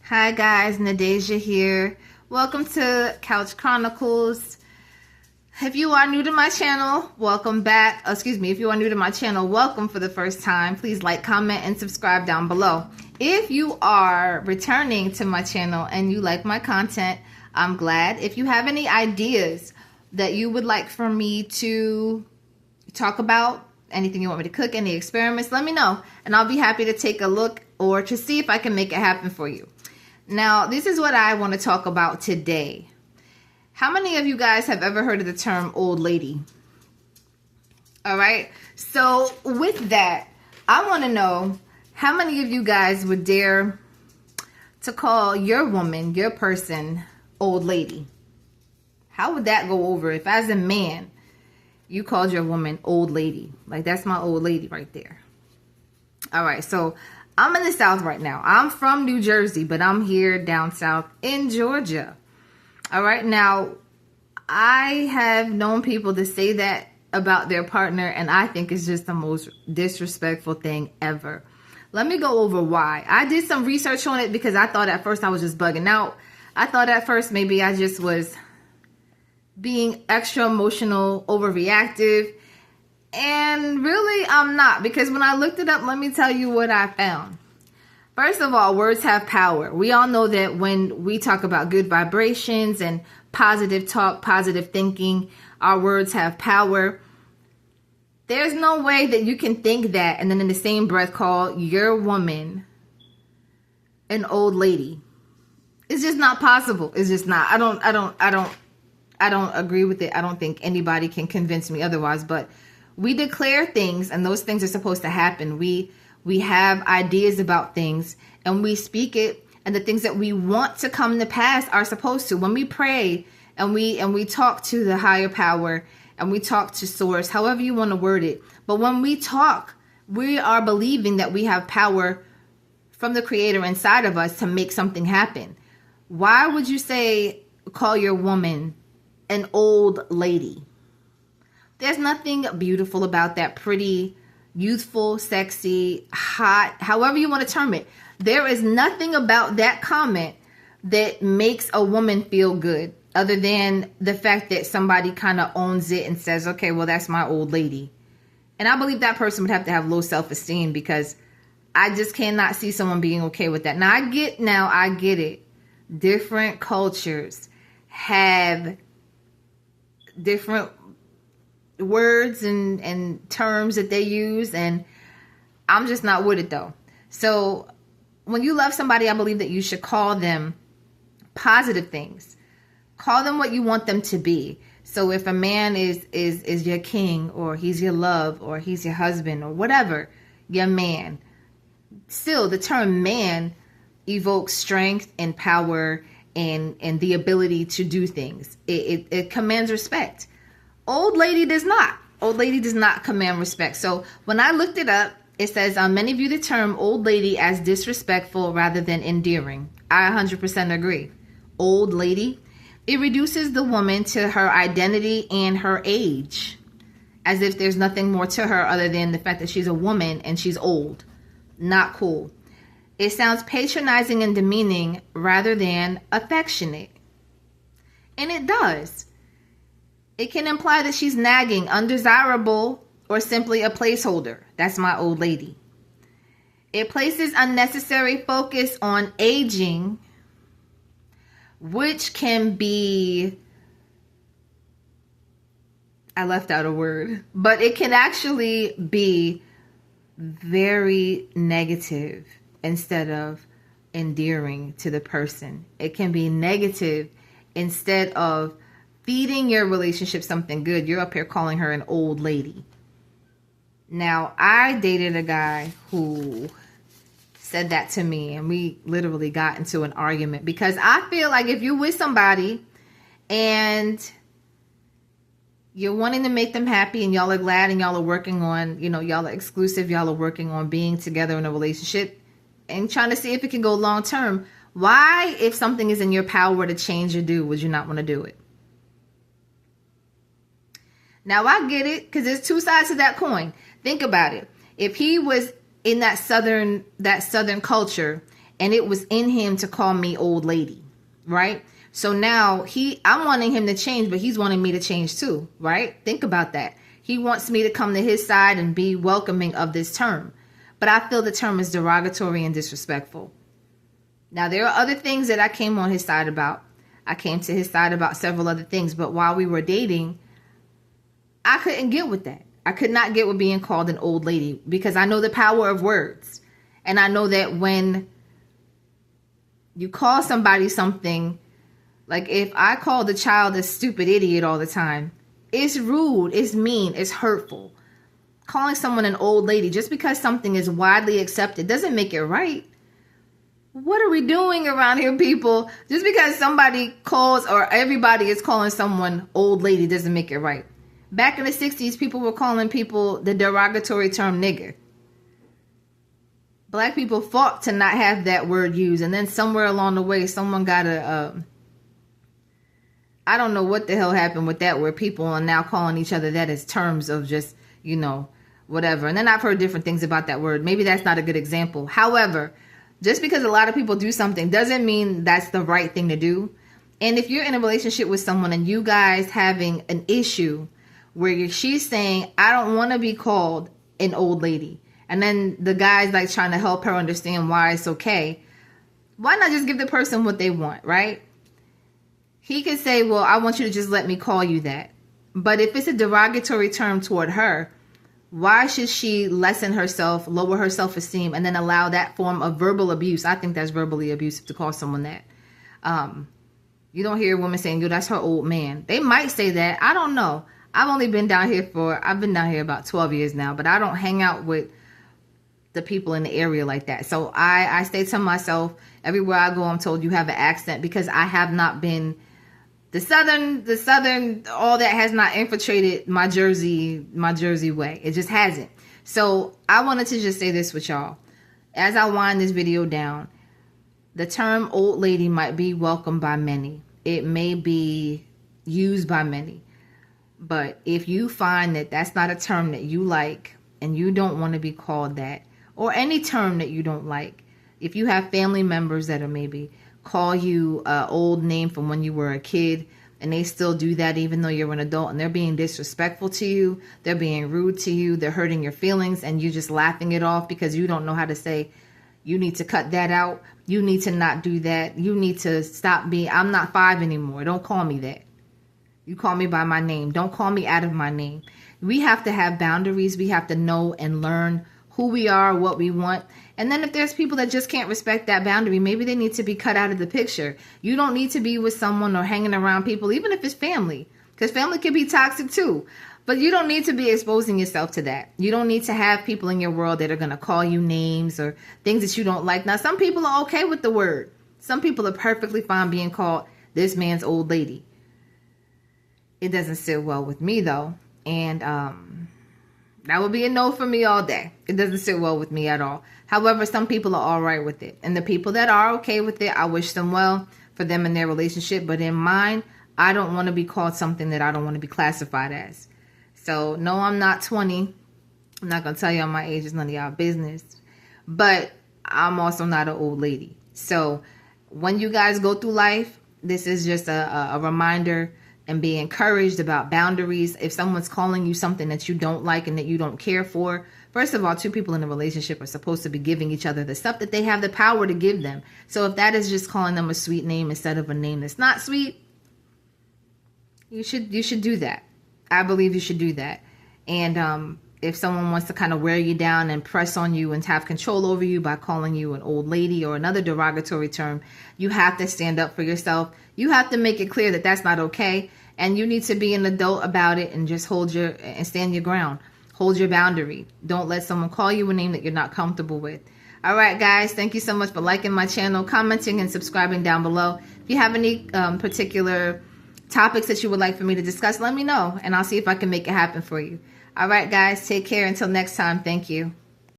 Hi guys, Nadeja here. Welcome to Couch Chronicles. If you are new to my channel, welcome back. If you are new to my channel, welcome for the first time. Please like, comment, and subscribe down below. If you are returning to my channel and you like my content, I'm glad. If you have any ideas that you would like for me to talk about, anything you want me to cook, any experiments, let me know. And I'll be happy to take a look or to see if I can make it happen for you. Now, this is what I want to talk about today. How many of you guys have ever heard of the term old lady? All right. So with that, I want to know how many of you guys would dare to call your woman, your person, old lady? How would that go over if as a man, you called your woman old lady? Like, that's my old lady right there. All right. So I'm in the South right now. I'm from New Jersey, but I'm here down south in Georgia. All right. Now, I have known people to say that about their partner, and I think it's just the most disrespectful thing ever. Let me go over why. I did some research on it because I thought at first I was just bugging out. I thought at first maybe I just was being extra emotional, overreactive. And really, I'm not, because when I looked it up, let me tell you what I found. First of all, words have power. We all know that when we talk about good vibrations and positive talk, positive thinking, our words have power. There's no way that you can think that and then in the same breath call your woman an old lady. It's just not possible. It's just not. I don't agree with it. I don't think anybody can convince me otherwise, but we declare things, and those things are supposed to happen. We have ideas about things, and we speak it, and the things that we want to come to pass are supposed to. When we pray and we talk to the higher power and we talk to source, however you want to word it, but when we talk, we are believing that we have power from the Creator inside of us to make something happen. Why would you call your woman an old lady? There's nothing beautiful about that. Pretty, youthful, sexy, hot, however you want to term it. There is nothing about that comment that makes a woman feel good other than the fact that somebody kind of owns it and says, okay, well, that's my old lady. And I believe that person would have to have low self-esteem, because I just cannot see someone being okay with that. Now, I get it. Different cultures have different words and terms that they use, and I'm just not with it though. So when you love somebody, I believe that you should call them positive things. Call them what you want them to be. So if a man is your king, or he's your love, or he's your husband, or whatever, your man, still the term man evokes strength and power and the ability to do things. It commands respect. Old lady does not. Old lady does not command respect. So when I looked it up, it says many view the term old lady as disrespectful rather than endearing. I 100% agree. Old lady, it reduces the woman to her identity and her age, as if there's nothing more to her other than the fact that she's a woman and she's old. Not cool. It sounds patronizing and demeaning rather than affectionate. And it does. It can imply that she's nagging, undesirable, or simply a placeholder. That's my old lady. It places unnecessary focus on aging, which can be, I left out a word, but it can actually be very negative instead of endearing to the person. It can be negative instead of feeding your relationship something good. You're up here calling her an old lady. Now, I dated a guy who said that to me, and we literally got into an argument, because I feel like if you're with somebody and you're wanting to make them happy and y'all are glad and y'all are working on, y'all are exclusive, y'all are working on being together in a relationship and trying to see if it can go long term, why, if something is in your power to change or do, would you not want to do it? Now, I get it, because there's two sides to that coin. Think about it. If he was in that southern culture and it was in him to call me old lady, right? So now I'm wanting him to change, but he's wanting me to change too, right? Think about that. He wants me to come to his side and be welcoming of this term, but I feel the term is derogatory and disrespectful. Now, there are other things that I came on his side about. I came to his side about several other things, but while we were dating, I couldn't get with that. I could not get with being called an old lady because I know the power of words. And I know that when you call somebody something, like if I call the child a stupid idiot all the time, it's rude, it's mean, it's hurtful. Calling someone an old lady just because something is widely accepted doesn't make it right. What are we doing around here, people? Just because somebody calls or everybody is calling someone old lady doesn't make it right. Back in the 60s, people were calling people the derogatory term nigger. Black people fought to not have that word used. And then somewhere along the way, someone got I don't know what the hell happened with that, where people are now calling each other that as terms of just, whatever. And then I've heard different things about that word. Maybe that's not a good example. However, just because a lot of people do something doesn't mean that's the right thing to do. And if you're in a relationship with someone and you guys having an issue where she's saying, I don't want to be called an old lady, and then the guy's like trying to help her understand why it's okay, why not just give the person what they want, right? He could say, well, I want you to just let me call you that. But if it's a derogatory term toward her, why should she lessen herself, lower her self-esteem, and then allow that form of verbal abuse? I think that's verbally abusive to call someone that. You don't hear a woman saying, yo, that's her old man. They might say that. I don't know. I've been down here about 12 years now, but I don't hang out with the people in the area like that. So I stay to myself. Everywhere I go, I'm told you have an accent because I have not been... The southern, all that has not infiltrated my Jersey way. It just hasn't. So I wanted to just say this with y'all. As I wind this video down, the term old lady might be welcomed by many. It may be used by many. But if you find that that's not a term that you like and you don't want to be called that, or any term that you don't like, if you have family members that are maybe call you an old name from when you were a kid and they still do that even though you're an adult, and they're being disrespectful to you, they're being rude to you, they're hurting your feelings, and you just laughing it off because you don't know how to say, you need to cut that out, you need to not do that, you need to stop being, I'm not 5 anymore, don't call me that. You call me by my name, don't call me out of my name. We have to have boundaries. We have to know and learn who we are, what we want. And then if there's people that just can't respect that boundary, maybe they need to be cut out of the picture. You don't need to be with someone or hanging around people, even if it's family, because family can be toxic too. But you don't need to be exposing yourself to that. You don't need to have people in your world that are going to call you names or things that you don't like. Now, some people are okay with the word. Some people are perfectly fine being called this man's old lady. It doesn't sit well with me, though. And that would be a no for me all day. It doesn't sit well with me at all. However, some people are all right with it. And the people that are okay with it, I wish them well for them in their relationship. But in mine, I don't want to be called something that I don't want to be classified as. So, no, I'm not 20. I'm not going to tell you my age. It's none of y'all business. But I'm also not an old lady. So, when you guys go through life, this is just a reminder, and be encouraged about boundaries. If someone's calling you something that you don't like and that you don't care for, first of all, 2 people in a relationship are supposed to be giving each other the stuff that they have the power to give them. So if that is just calling them a sweet name instead of a name that's not sweet, you should do that. I believe you should do that. And if someone wants to kind of wear you down and press on you and have control over you by calling you an old lady or another derogatory term, you have to stand up for yourself. You have to make it clear that that's not okay. And you need to be an adult about it and just stand your ground. Hold your boundary. Don't let someone call you a name that you're not comfortable with. All right, guys. Thank you so much for liking my channel, commenting, and subscribing down below. If you have any particular topics that you would like for me to discuss, let me know, and I'll see if I can make it happen for you. All right, guys. Take care. Until next time. Thank you.